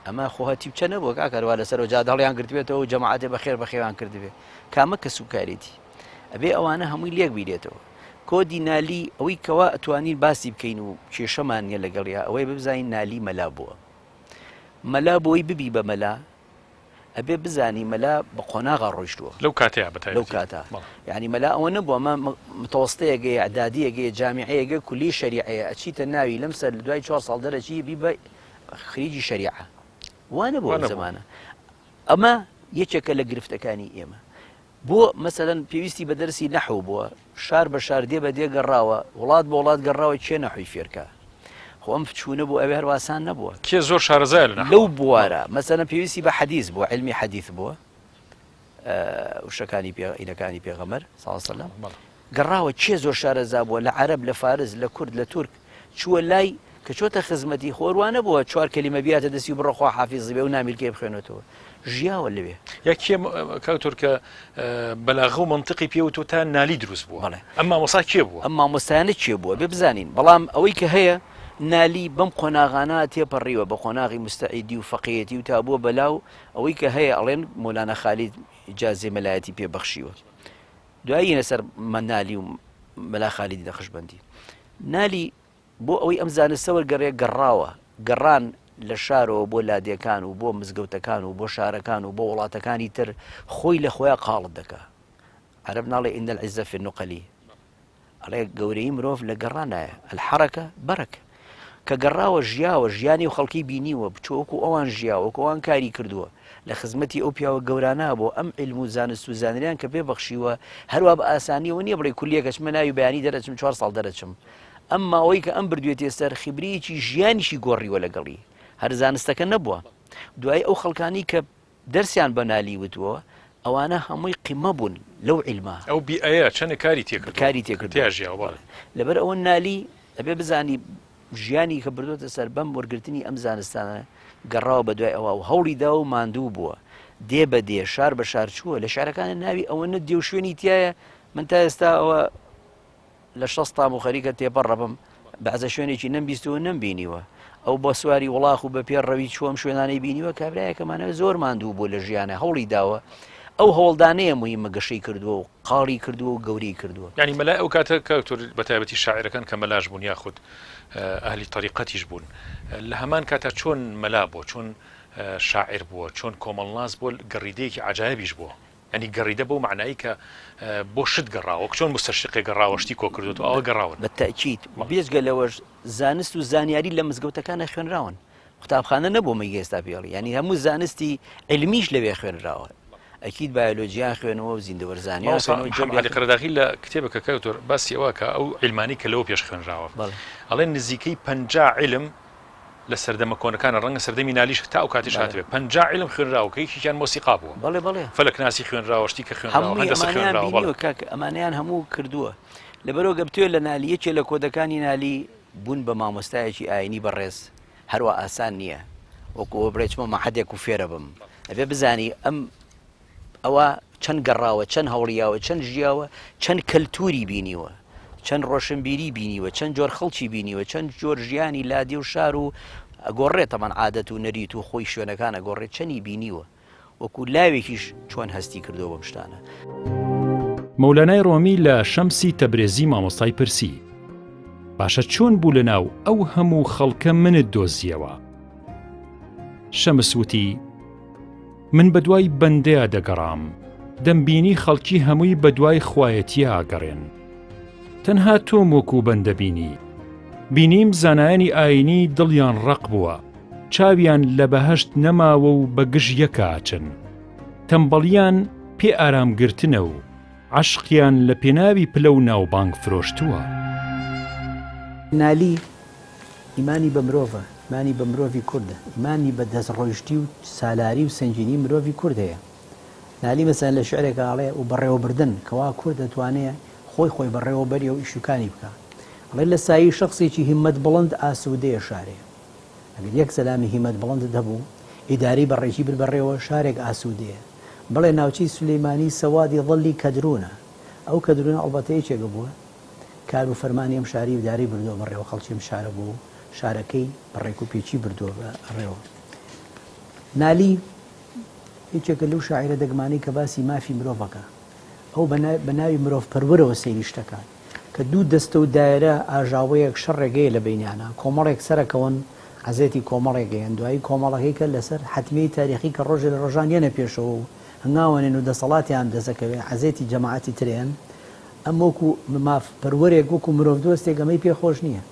ئەمە خۆهەتی بچە نەبووە کاکەروە لەسەرەوە جادەڵیان کردوێتەوە جەماعەتێ بەخێر بەخێوان کردبێ کامە کە سوکارێتی ئەبێ ئەوانە هەمووی لێک بیرێتەوە کۆدی نالی ئەوەی کەوا ئەتوانین باسی بکەین و کێشەمان نیە لەگەڵیا ئەوەی ببزانین نالی مەلا بووە مەلا بۆی ببی بە مەلا ئەبێ بزانی مەلا بە قۆناغا ڕۆیشتووە لەو کاتەیە لەو کاتە یعنی مەلا ئەوە نەبووە ئەمە متەوەستەیەگەی عدادیەگەی جامیعەیەگە کولی شەریعەیە ئەچیتە ناوی لەم سەر دوای 4 ساڵ دەرەچی بی بە خریجی شەریعە وانە بۆ زمانە ئەمە یەکێکە لە گرفتەکانی ئێمە بۆ مەسەلەن پێویستی بە دەرسی نەحوو بووە شار بە شار دێ بە دێ گەڕاوە وڵات بە وڵات گەڕاوە چێ نەحوی فێرکە خۆم چوونە بوو ئەوێ هەرواسان نەبووە کێ زۆر شارەزای لەو بوارە مەسەلەن پێویستی بە حەدیث بووە علمی حەدیث بووە وشەکانی ئینەکانی پێغەمبەر صلی الله علیه وسلم گەڕاوە چێ زۆر شارەزا بووە لە عەرەب لە فارس لە کورد لە تورک چووە لای کە چۆتە خزمەتی خۆروانە بووە 4 کەلیمە بیاتە دەستی و بڕەخوا حافیزی بێ و نامیلکێ بخوێنێتەوە ژیاوە لەوێ یەکێ کاکتۆر کە بەلاغە و منطقی پێوتۆ تا نالی دروست بووە ئەم مامۆستا کێ بووە ئەم مامۆستایانە چێ بووە بێ بزانین بەڵام ئەوەی کە هەیە نالی بەم قۆناغانە تێپەڕیوە بە قۆناغی مستەعیدی و فەقیەتی و تا بووە بەلاو ئەوەی کە هەیە ئەڵێن مۆلانا خالید ئیجازەی مەلایەتی پێبەخشیوە دوایینە سەر نالی و مەلا خالیدی دەخشبەندی نالی بۆ ئەوەی ئەم زانستە وەرگەڕێ گەڕاوە گەڕان لە شارەوە بۆ لادیەکان و بۆ مزگەوتەکان و بۆ شارەکان و بۆ وڵاتەکانی تر خۆی لە خۆیان قاڵت دەکا عەرەب ناڵێ ئین العیزە فی النقلی ئەڵێ گەورەی مرۆڤ لە گەڕانایە الحەرەکە بەرەکە کە گەڕاوە ژیاوە ژیانی و خەڵکی بینیوە بچۆکو ئەوان ژیاوەکو ئەوان کاری کردووە لە خزمەتی ئەو پیاوە گەورانە بۆ ئەم علم و زانست و زانریان کە پێبەخشیوە هەروە بە ئاسانیەوە نییە بڵێ کولیەکەچمە ناوی بەیانی دەرەچم 4 ساڵ دەرەچم ئەمما ئەوەی کە ئەم بردوێتێ سەر خبرەیەکی ژیانیشی گۆڕیوە لەگەڵی هەر زانستەکە نەبووە دوای ئەو خەڵکانی کە دەرسیان بە نالی وتووە ئەوانە هەمووی قیمە بوون لەو عیلما ئەو بیئەیە چەندە کاری تێکرد کاری تێکرد تێژیاوە لەبەر ئەوە نالی ئەبێ بزانی ژیانی کە بردوۆتە سەر بەم وەرگرتنی ئەم زانستانە گەڕاوە بە دوای ئەوە و هەوڵیدا و ماندوو بووە دێ بە دێ شار بە شار چووە لە شارەکانە ناوی ئەوەنە دێ و شوێنی تایە من تا ئێستا ئەوە لە 6 تام و خەریکە تێپەڕەبم بەعزە شوێنێکی نەمبیستەوە نەمبینیوە ئەو بۆ سواری وڵاخ و بە پێڕەوی چۆم شوێنانەی بینیوە کابراایەکەمانە زۆر ماندوو بوو لە ژیانە هەوڵی داوە ئەو هەوڵدانەیە مویمە گەشەی کردووە و قاڵی کردووە و گەورەی کردووە ینی مەلای ئەو کاتە کەکتۆر بەتایبەتی شاعرەکان کە مەلاش بوون یاخود ئەهلی تەریقەتیش بوون لە هەمان کاتە چۆن مەلا بووە چۆن شاعر بووە چۆن کۆمەڵناس بۆ گەڕیدەیەکی عجایبیش بووە ینی گەڕیدە بۆ معنایی کە بۆ شت گەڕاوە چۆن مستەشقی گەڕاوەشتی کۆ کردوێت ئەوە گەڕاون بە تەکیید بێزگە لەوەش زانست و زانیاری لە مزگەوتەکانە خوێنراون قوتابخانە نەبوو مەگە ئێستا پێڵی ینی هەموو زانستی علمیش لەوێ خوێنراوە ئەکیید بایۆلۆجیان خوێنەوە و زیندەوەرزانیان قەدەغی لە کتێبەکە کەوتۆر باسی ئەوە کە ئەو علمانی کە لەوە پێش خوێنراوە ئەڵێ نزیکەی 50 علم لە سەردەمە کۆنەکانە ڕەنگە سەردەمی نالیش تا ئەو کاتیش هاتوێ 50 علم خوێنراوە کە یەکیان مۆسیقا بووە بەڵێ بەڵێ فەلەکناسی خوێنراوە شتی کە خوێنراوە هەندەسە خوێنراوە ئەمانیان هەموو کردووە لەبەرەوە گەبتوێ لە نالیەکێ لە کۆدەکانی نالی بوون بە مامۆستایەکی ئاینی بەڕێز هەروە ئاسان نییە وەکوەوە بڕێچمە مەحەدێک و فێرە بم ئەبێ بزانی ئەم ئەوە چەند گەڕاوە چەند هەوڵیاوە چەند ژیاوە چەند کەلتوری بینیوە چەند ڕۆشنبیری بینیوە چەند جۆر خەڵکی بینیوە چەند جۆر ژیانی لادی و شار و ئەگۆڕێت تەمان عادەت و نەریت و خۆی شوێنەکان ئەگۆڕێت چەندی بینیوە وەکو لاوێکیش چۆن هەستی کردەوە بەم شتانە مەولانای ڕۆمی لە شەمسی تەبرێزی مامۆستای پرسی باشە چۆن بوو لە ناو ئەو هەموو خەڵکە منت دۆزیەوە شەمس وتی من بە دوای بەندەیە دەگەڕام دەمبینی خەڵکی هەمووی بە دوای خوایەتیە ئاگەڕێن تەنها تۆم وەکوو بەندە بینیم زانایانی ئاینی دڵیان ڕق بووە چاویان لە بەهەشت نەماوە و بە گژ یەکە ئاچن تەمبەڵیان پێ ئارامگرتنە و عەشقیان لە پێناوی پلە و ناوبانگ فرۆشتووە نالی ئیمانی بە مرۆڤە ئیمانی بە مرۆڤی کوردە ئیمانی بە دەستڕۆیشتی و سالاری و سنجینی مرۆڤی کورد هەیە نالی مەسەن لە شعرێکە ئاڵێ و بەڕێوەبردن کەوا کورد دەتوانێت خۆی بەڕێوە بەریە و ئیشوکانی بکە ئەڵێ لە سایی شخصێکی هیممەت بڵند ئاسوودەیە شارێ ئەگەر یەک سەلامی هیممەت بڵند دەبوو ئیداری بەڕێکی بر بەڕێوە شارێک ئاسوودەیە بڵێ ناوچی سولەیمانی سەوادی ڕەلی کەدرونە ئەو کەدرونە ئەڵبەتەیە چێگە بووە کار و فەرمانی ئەم شاری داری بردووە بەڕێوە خەڵکی ئەم شارە بوو شارەکەی بەڕێک و پێچی بردووە بەڕێوە نالی هیچێکە لەو شاعرە دەگمانی کە باسی مافی مرۆڤەکە ئەو بە ناوی مرۆڤ پەروەرەوە سەیری شتەکان کە دوو دەستە و دایرە ئاژاوەیەک شەڕێگەیە لە بینیانە کۆمەڵێک سەرەکەون عەزێتی کۆمەڵێکگەیان دوایی کۆمەڵەکەی کە لەسەر حتمی تاریخی کە ڕۆژێ لە ڕۆژان یەنە پێشەوە و هەنگاوانێن و دەسەڵاتیان دەسەکەوێ عەزێتی جەماعەتی ترێن ئەم وەکو ماف پەروەرێک وەکو مرۆڤ دۆستێک ئەمەی پێخۆش نییە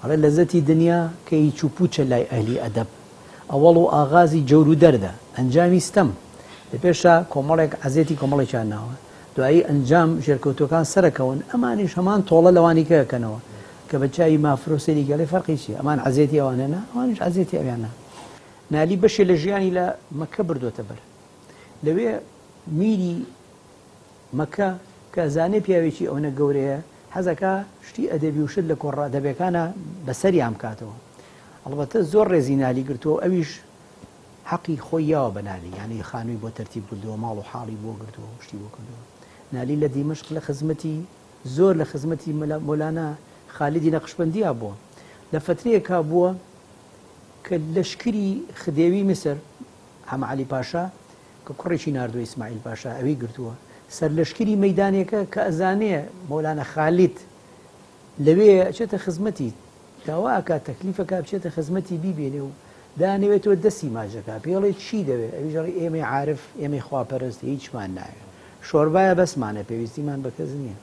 ئەڵێ لەزەتی دنیا کە هیچ و پوچە لای ئەهلی ئەدەب ئەوەڵ و ئاغازی جەور و دەردە ئەنجامی ستەم لە پێشە کۆمەڵێک عەزێتی کۆمەڵێکیان ناوە دوایی ئەنجام ژێرکەوتەکان سەرەکەون ئەمانیش هەمان تۆڵە لەوانی کەکەنەوە کە بە چاوی مافرۆسێری گەڵێ فەرقی چیە ئەمان عەزێتی ئەوانەنا ئەوانیش عەزێتی ئەویانە نالی بەشێ لە ژیانی لە مەکە بردوۆتە بەر لەوێ میری مەکە کە زانێ پیاوێکی ئەوەنە گەورەیە حەزەکە شتی ئەدەبی و شت لە کۆڕادەبەکانە بەسەریان بکاتەوە ئەڵبەتە زۆر ڕێزی نالی گرتووە ئەویش حەقی خۆی یاوە بە نالی یعنی خانووی بۆ تەرتیب کردووە ماڵ و حاڵی بۆ گرتووە شتی بۆ کردووە نالی لە دیمەشق لە خزمەتی زۆر لە خزمەتی مۆلانا خالیدی نەقشبەندیە بووە لە فترەیەکا بووە کە لەشکری خدێوی مسر حەمە عەلی پاشا کە کوڕێکی ناردووە ئیسماعیل پاشا ئەوی گرتووە سەر لەشکری مەیدانێکە کە ئەزانەیە مۆلانا خالید لەوێ ئەچێتە خزمەتی داواکە تەکلیفەکە بچێتە خزمەتی بیبێنێ و دانەوێتەوە دەستی ماژەکە پێڵێ چی دەوێت ئەویژەڵی ئێمەی عارف ئێمەی خواپەرست هیچمان ناوێت شۆربایە بەسمانە پێویستیمان بە کەس نییە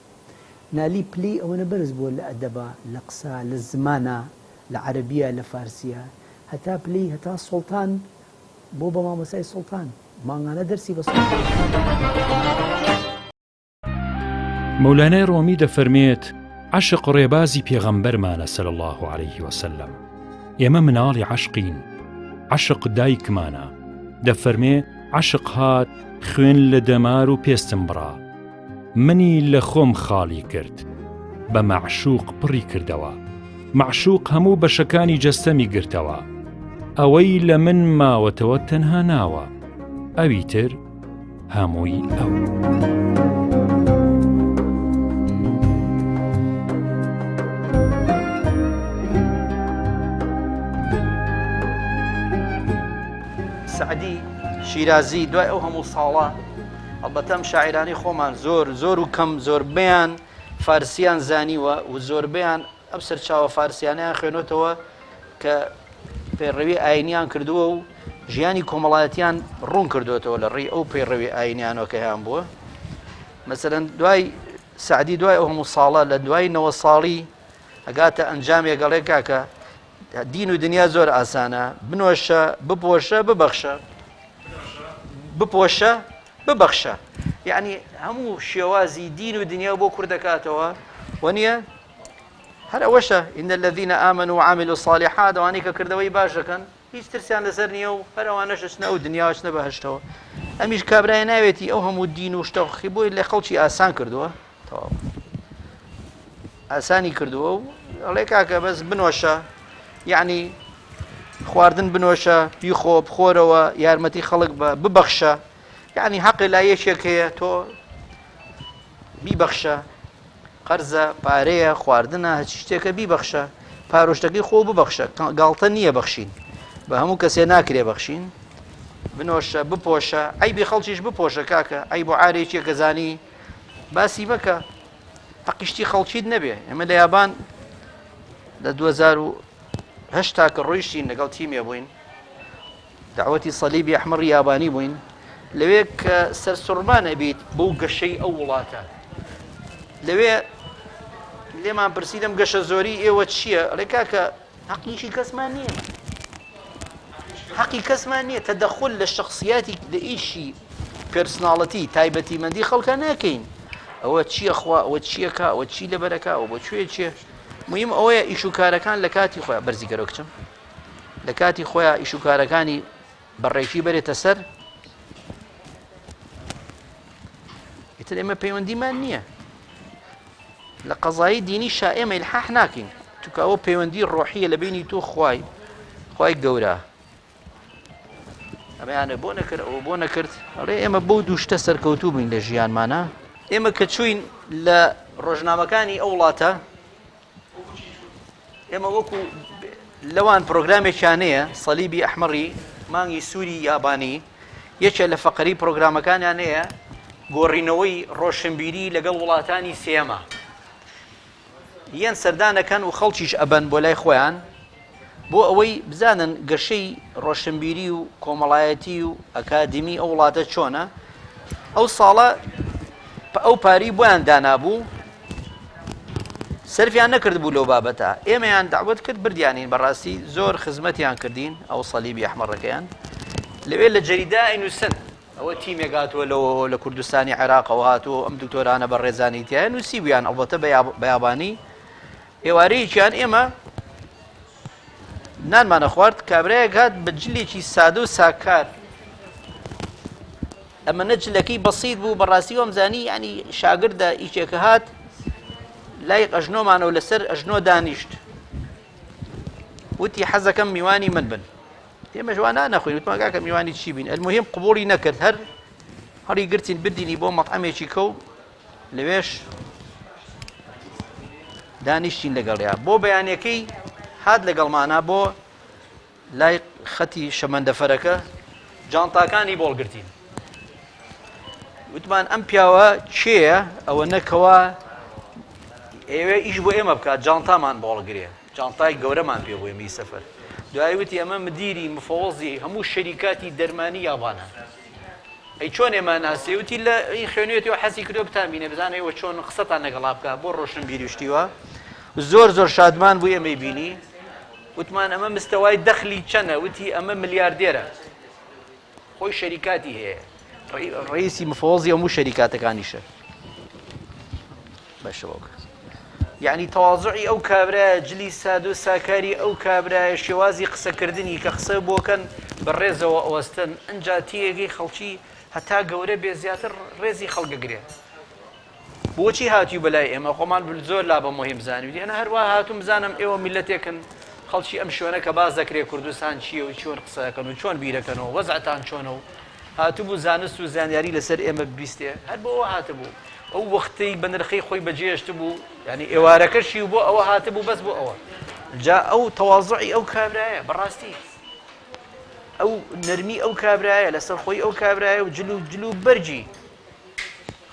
نالی پلی ئەوەنە بەرز بووە لە ئەدەبە لە قسە لە زمانە لە عەرەبیە لە فارسیە هەتا پلی هەتا سوڵتان بۆ بە مامۆسای سوڵتان مانگانە دەرسی بە مەولانای ڕۆمی دەفەرمێت عشق ڕێبازی پێغەمبەرمانە سەلی الله عليه وسلم. ئێمە مناڵی عشقین، عشق دایکمانە. دەفەرمێ عشق هات خوێن لە دەمار و پێستم بڕا، منی لە خۆم خاڵی کرد، بە معشوق پڕی کردەوە. معشوق هەموو بەشەکانی جەستەمی گرتەوە، ئەوەی لە من ماوەتەوە تەنها ناوە، ئەوی تر هەمووی ئەو. سعدی شیرازی دوای ئەو هەموو ساڵە ئەڵبەتەم شاعرانی خۆمان زۆر و کەم زۆربەیان فارسیان زانیوە و زۆربەیان ئەم سەرچاوە فارسیانیان خوێنۆتەوە کە پێڕەوی ئاینیان کردووە و ژیانی کۆمەڵایەتیان ڕوون کردوێتەوە لە ڕێی ئەو پێڕەوی ئاینیانەوە کە هیان بووە. مەسەلەن دوای سعدی دوای ئەو هەموو ساڵە لە دوای 90 ساڵی ئەگاتە ئەنجامێک گەڵێ کاکە دین و دنیا زۆر ئاسانە، بنۆشە بپۆشە ببەخشە، بپۆشە ببەخشە، یعنی هەموو شێوازی دین و دنیا بۆ کوور دەکاتەوە وە هەر ئەوەشە. ئین الذین ئامنوا وعملوا الصالحات، ئەوانەی کە کردەوەی باش دەکەن هیچ ترسیان لەسەر نییە و هەر ئەوانەش ئەچنە ئەو دنیا ئەچنە بەهەشتەوە. ئەمیش کابرای ناوێتی ئەو هەموو دین و شتەخی بۆی لە خەڵکی ئاسان کردووە، تەواو ئاسانی کردووە و ئەڵێ کاکە بەس بنۆشە، یعنی خواردن بنۆشە، بیخۆ بخۆرەوە، یارمەتی خەڵک بە، ببەخشە، یعنی حەقی لا یەکێک هەیە تۆ بیبەخشە، قەرزە پارەیە خواردنە هەچی شتێکە بیبەخشە، پارۆشتەکەی خۆ ببەخشە، گاڵتە نییە بەخشین، بە هەموو کەسێ ناکرێ بەخشین. بنۆشە بپۆشە، ئەیبی خەڵکیش بپۆشە کاکە، ئەی بۆ ئارێکێکە زانی باسی مەکە، حەقیشتی خەڵکیت نەبێ. ئێمە لە یابان لە 2008 کە ڕۆیشتین لەگەڵ تیمێ بووین، داوەتی سەلیبی ئەحمەڕی یابانی بووین، لەوێ کە سەرسوڕمانە بیت بەو گەشەی ئەو وڵاتە. لەوێ لێمان پرسیدەم گەشە زۆری ئێوە چییە؟ ئەڵێ کاکە حەقیشی کەسمان نییە، حەقی کەسمان نییە، تەدەخل لە شخصیاتی لە ئیشی پێرسناڵەتی تایبەتیمەندی خەڵکە ناکەین. ئەوە چییە خوا، ئەوە چییەکە، ئەوە چی لەبەرەکە، ئەو بۆ کوێ چێ. مهم ئەوەیە ئیش و کارەکان لە کاتی خۆیان بەرزیگەرە کچم، لە کاتی خۆیان ئیش و کارەکانی بەڕێکی بەرێتە سەر. ئیتر ئێمە پەیوەندیمان نییە لە قەزایی دینی ئێمە ئیلحاح ناکەین، چونکە ئەوە پەیوەندی ڕۆحیە لە بینی تۆ خوای گەورە. ئەمەیانە بۆ نەکرد، ئەوە بۆ نەکرد. ئەڵێ ئێمە بەو دوو شتە سەرکەوتوو بووین لە ژیانمانە. ئێمە کە چوین لە ڕۆژنامەکانی ئەو وڵاتە، ئێمە وەکو لەوان پرۆگرامێکیانەیە سەلیبی ئەحمەڕی مانگی سووری یابانی، یەکێ لە فەقەری پرۆگرامەکانیان هەیە گۆڕینەوەی ڕۆشنبیری لەگەڵ وڵاتانی سێمە. یەن سەردانەکەن و خەڵکیش ئەبەن بۆ لای خۆیان بۆ ئەوەی بزانن گەشەی ڕۆشنبیری و کۆمەڵایەتی و ئەکادمی ئەو وڵاتە چۆنە. ئەو ساڵە ئەو پاری بۆیان دانابوو، سەرفیان نەکرد بوو لەو بابەتە. ئێمەیان داوت کرد بردیانین، بەڕاستی زۆر خزمەتیان کردین ئەو سەلیبی ئەحمەڕەکەیان. لەوێ لە جەریدا ئەینووسن، ئەوە تیمێک هاتووە لە کوردستانی عێراقەوە هاتووە، ئەم دکتۆرانە بە ڕێزانی تیان نووسی بوویان، ئەڵبەتە بە یابانی. ئێوارەیەکیان ئێمە نانمانە خوارد، کابرایەک هات بە جلێکی سادە و ساکار، ئەمەنە جلەکەی بەسیط بوو، بەڕاستی وەم زانی ینی شاگردە ئیشێکە هات لای ئەژنۆمانەوە لەسەر ئەژنۆ دانیشت، وتی حەزەکەم میوانی من بن. ئێمە جوانە نەخوین، وتمان کاکە میوانی چی بین؟ المهم قبوڵی نەکرد، هەری گرتین بردینی بۆ مەطعەمێکی کەو، لەوێش دانیشتین لەگەڵیا. بۆ بەیانەکەی هات لەگەڵمانە بۆ لای خەتی شەمەندەفەرەکە، جانتاکانی بۆڵگرتین. وتمان ئەم پیاوە چێە؟ ئەوە نەکەوە ئێوە ئیش بۆ ئێمە بکات، جانتامان بۆڵگرێ، جانتای گەورەمان پێ بۆ ئێمەی سەفەر. دوایی وتی ئەمە مدیری مفەوەزی هەموو شەریکاتی دەرمانی یابانە. ئەی چۆن ئێمە ناسی؟ وتی لە خوێنوێتەوە حەزی کردو بتانبینێ بزانەوە چۆن قسەتان لەگەڵا بکات بۆ ڕۆشنبیری شتیوە. زۆر شادمان بوو ئێمەی بینی. وتمان ئەمە مستەوای دەخلی چەنە؟ وتی ئەمە ملیاردێرە، خۆی شەریکاتی هەیە، ڕئیسی مفەوەزی هەموو شەریکاتەکانیشە. باشەوە یعنی تەواضعی ئەو کابرایە جلی ساد و ساکاری ئەو کابرایە شێوازی قسەکردنی کە قسە بۆکەن بەڕێزەوە ئەوەستن ئەنجا تیەگەی خەڵکی هەتا گەورە بێ زیاتر ڕێزی خەڵگەگرێت بۆچی هاتیو بەلای ئێمە خۆمان زۆر لا بە مهم زانوی دیێنە هەروە هاتوم بزانم ئێوە میلەتێکن خەڵکی ئەم شوێنە کە باز دەکرێت کوردستان چییە و چۆن قسەکەن و چۆن بیرەکەنەوە وەزعتان چۆنە و هاتوبوو زانست و زانیاری لەسەر ئێمە بیستێ هەر بۆەوە هاتبوو ئەو وەختەی بە نرخەی خۆی بەجێشت بوو ینی ئێوارەکەشی و بۆ ئەوە هاتبوو بەس بۆ ئەوە جا ئەو تەواضعی ئەو کابرایە بەڕاستی ئەو نەرمی ئەو کابرایە لەسەر خۆی ئەو کابرایە و جلو بەرجی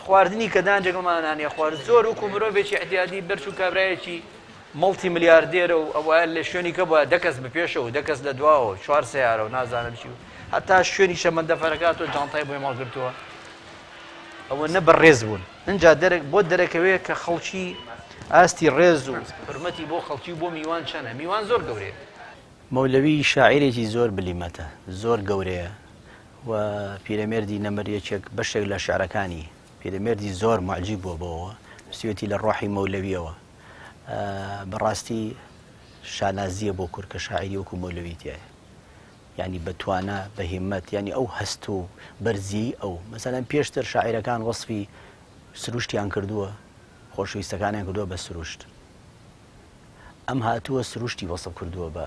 خواردنی کە دانجێگەڵمانانیە خوارد زۆر وکو مرۆڤێکی احتیاجی بەرچ و کابرایەکی مڵتی ملیاردێرە و ئەوە لە شوێنی کە بووە دەکەس بپێشە و دەکەس لە دواوە 4 سیارە و نازانم چی و هەتا شوێنی شەمەندەفەرەکات و جانتای بۆی ماڵگرتووە ئەوە نە بەڕێز بوون ئەنجا بۆ دەرەکەوێت کە خەڵکی ئاستی ڕێز و حرمەتی بۆ خەڵکی بۆ میوان چەنە میوان زۆر گەورەیە مەولەوی شاعیرێکی زۆر بلیمەتە زۆر گەورەیە و پیرەمێردی نەمەریەکێک بەشێک لە شعرەکانی پیرەمێردی زۆر معجیب بووە بۆەوە سوێتی لە ڕۆحی مەولەویەوە بەڕاستی شانازیە بۆ کورد کە شاعیری وەکو مەولەوی تایە ینی بەتوانە بە هیممەت ینی ئەو هەست و بەرزی ئەو مەسەلەن پێشتر شاعیرەکان وەسفی سروشتیان کردووە خۆشەویستەکانیان کردووە بە سروشت ئەم هاتووە سروشتی وەسف کردووە بە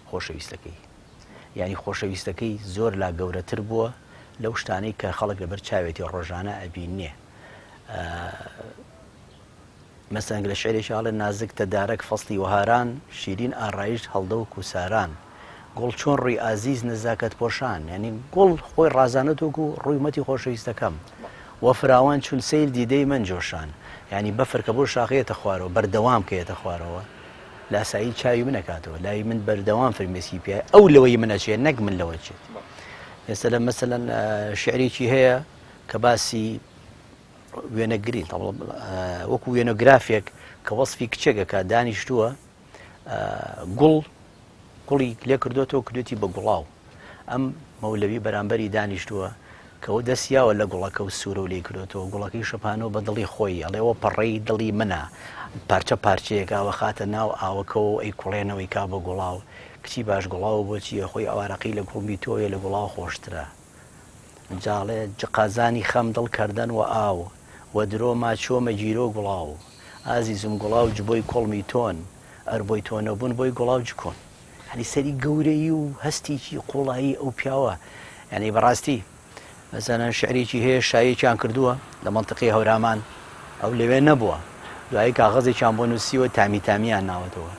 خۆشەویستەکەی ینی خۆشەویستەکەی زۆر لا گەورەتر بووە لەو شتانەی کە خەڵک لەبەر چاوێتی ڕۆژانە ئەبینێ مەسەنگ لە شعرێکی هەڵێ نازک تەدارەک فەسڵی وەهاران شیرین ئارایش هەڵدە و کوساران گوڵ چۆن ڕووی ئازیز نەزاکەت پۆشان ینی گوڵ خۆی ڕازانەت وەکو ڕوویمەتی خۆشەویستەکەم وە فراوان چون سیل دیدەی من جۆشان ینی بەفر کە بۆ شاخەیەتە خوارەوە بەردەوام کەیەتە خوارەوە لاسایی چاوی منەکاتەوە لای من بەردەوام فرمێسکی پێ ئەو لەوەی منەچێت نەک من لەوە چێت ئێستا لە مەسەلەن شعرێکی هەیە کە باسی وێنەگرین وەکو وێنۆگرافێک کە وەسفی کچێکەکە دانیشتووە گوڵی لێ کردوێتەوە کردوێتی بە گوڵاو ئەم مەولەوی بەرامبەری دانیشتووە کەەوە دەستیاوە لە گوڵەکە و سوورە و لێ کردوێتەوە گوڵەکەی شەپانەوە بە دڵی خۆی ئەڵێەوە پەڕەی دڵی منە پارچە پارچەیەکەوە خاتە ناو ئاوەکەەوە ئەی کوڵێنەوەی کا بە گوڵاو کچی باش گوڵاو بۆچیە خۆی ئەوارەقی لە گوڵمی تۆیە لە گوڵاو خۆشترە جاڵێ قازانی خەم دڵ کردن و ئاو و درۆ ماچۆمە جیرۆ گوڵاو ئازیزم گوڵاو ج بۆی کۆڵمی تۆن ئەر بۆی تۆ نەبوون بۆی گوڵاو جکۆن هەنی سەری گەورەی و هەستێکی قوڵایی ئەو پیاوە یعنی بەڕاستی مەسەلەن شعرێکی هەیە شایەکیان کردووە لە مەنتقی هەورامان ئەو لەوێ نەبووە دوایی کاغەزێکیان بۆ نووسیوە تامیان ناوەتەوە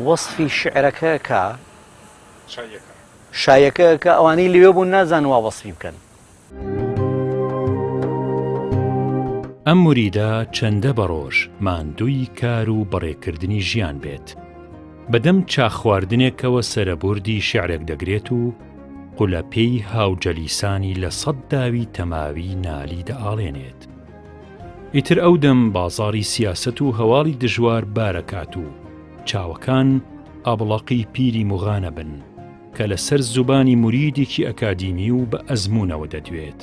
وەسفی شعرەکە کە شایەکە کە ئەوانەی لەوێ بوون نازان وا وەسفی بکەن ئەم موریدە چەندە بەڕۆژ ماندووی کار و بەڕێکردنی ژیان بێت بەدەم چاخواردنێکەوە سەرەبوردی شعرێک دەگرێت و قولەپێی هاوجەلیسانی لە 100 داوی تەماوی نالی دەئاڵێنێت ئیتر ئەو دەم بازاڕی سیاسەت و هەواڵی دژوار بارەکات و چاوەکان ئابڵەقی پیری موغانە بن کە لەسەر زوبانی موریدێکی ئەکادیمی و بە ئەزمونەوە دەدوێت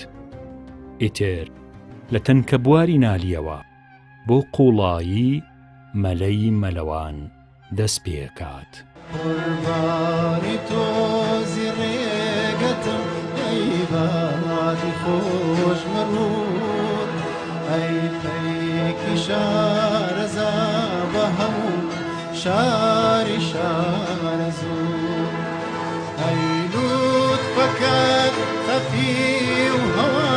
ئیتر لە تەنکەبواری نالیەوە بۆ قوڵایی مەلەی مەلەوان دەست پێکات قوربانی تۆزی ڕێگەتم ئەی بەڵاتی خۆش مەڕوود ئەی پەیکی شارەزا بە هەموو شاری شارەزوو ئەی لوتفەکەت خەفی و هەوا